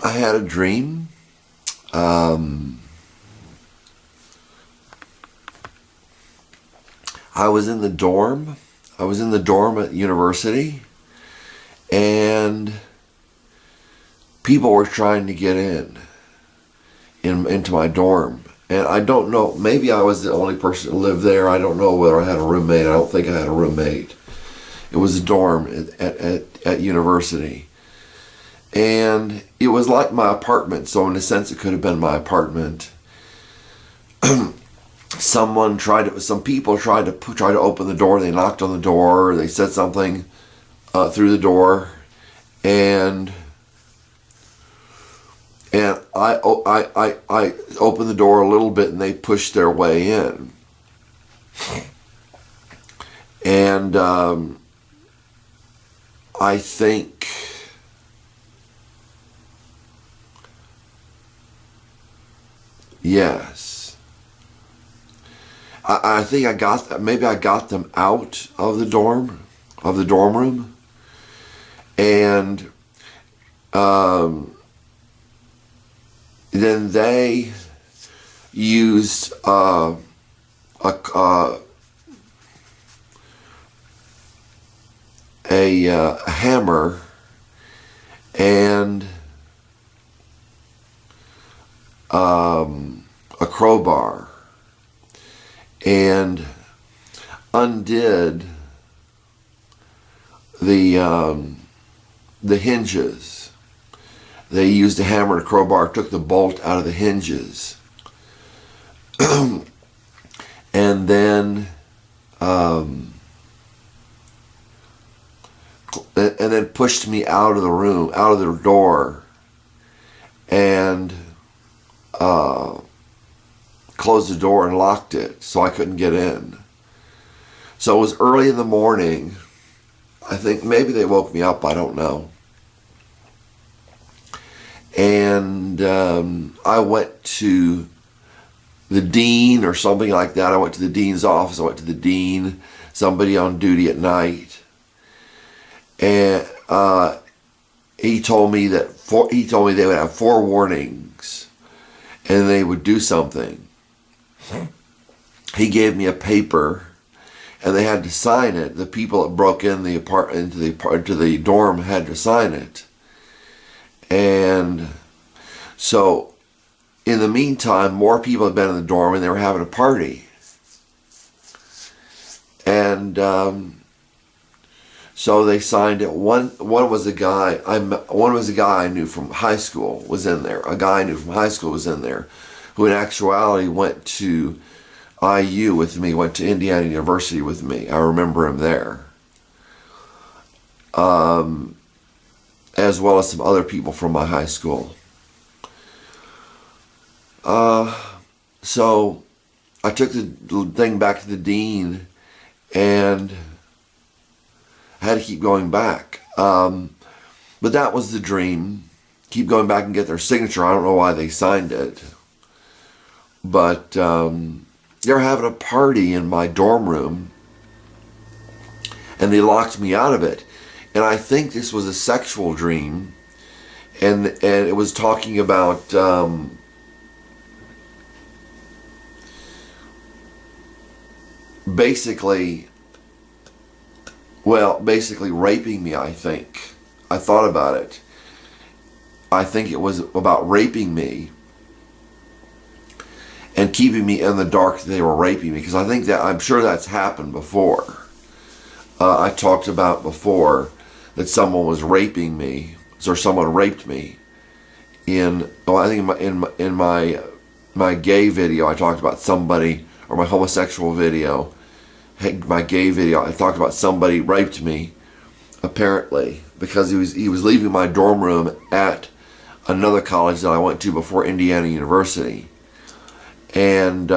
I had a dream. Um, I was in the dorm. I was in the dorm at university, and people were trying to get into my dorm. And I don't know, maybe I was the only person that lived there. I don't know whether I had a roommate. I don't think I had a roommate. It was a dorm at university. And it was like my apartment, so in a sense it could have been my apartment. Some people tried to open the door. They knocked on the door. They said something through the door, and I opened the door a little bit, and they pushed their way in, and I think yes. I think maybe I got them out of the dorm room, and then they used a hammer and a crowbar, and undid the hinges. They used a hammer and a crowbar, took the bolt out of the hinges, and then pushed me out of the room, out of the door, and closed the door and locked it so I couldn't get in. So it was early in the morning. I think maybe they woke me up, I don't know. And I went to the dean or something like that. I went to the dean's office. I went to the dean, somebody on duty at night. And he told me they would have 4 warnings and they would do something. He gave me a paper, and they had to sign it. The people that broke in into the dorm had to sign it. And so, in the meantime, more people had been in the dorm, and they were having a party. And so they signed it. One was a guy I knew from high school was in there. A guy I knew from high school was in there, who in actuality went to IU with me, went to Indiana University with me. I remember him there. As well as some other people from my high school. So I took the thing back to the dean and I had to keep going back. But that was the dream. Keep going back and get their signature. I don't know why they signed it. But they were having a party in my dorm room, and they locked me out of it. And I think this was a sexual dream, and it was talking about basically raping me. I think I thought about it. I think it was about raping me and keeping me in the dark that they were raping me, because I'm sure that's happened before. I talked about before that someone was raping me, or someone raped me. I think in my gay video, I talked about somebody, or my homosexual video, my gay video, I talked about somebody raped me, apparently, because he was leaving my dorm room at another college that I went to before Indiana University. And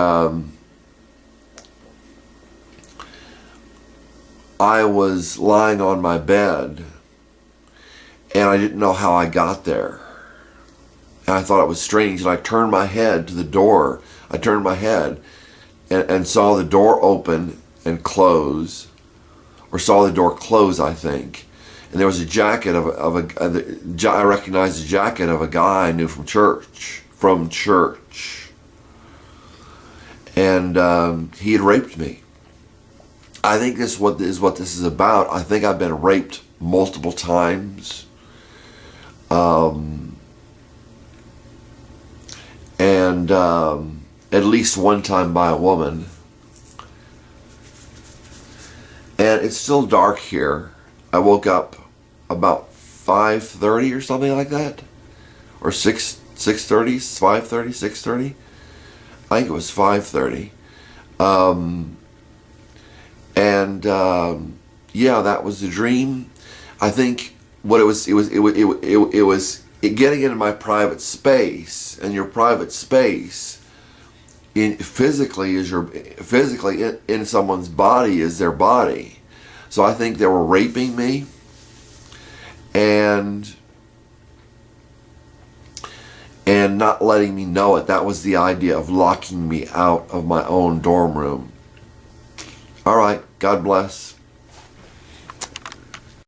I was lying on my bed, and I didn't know how I got there. And I thought it was strange, and I turned my head to the door. I turned my head and saw the door open and close, or saw the door close, I think. and there was a jacket I recognized the jacket of a guy I knew from church, and he had raped me. I think this is what this is about. I think I've been raped multiple times, and at least one time by a woman. And it's still dark here. I woke up about 5:30 or something like that, or 6:30, 5:30, 6:30. I think it was 5:30. Yeah, that was the dream. I think what it was getting into my private space, and your private space physically in someone's body is their body. So I think they were raping me, and not letting me know it. That was the idea of locking me out of my own dorm room. All right, God bless.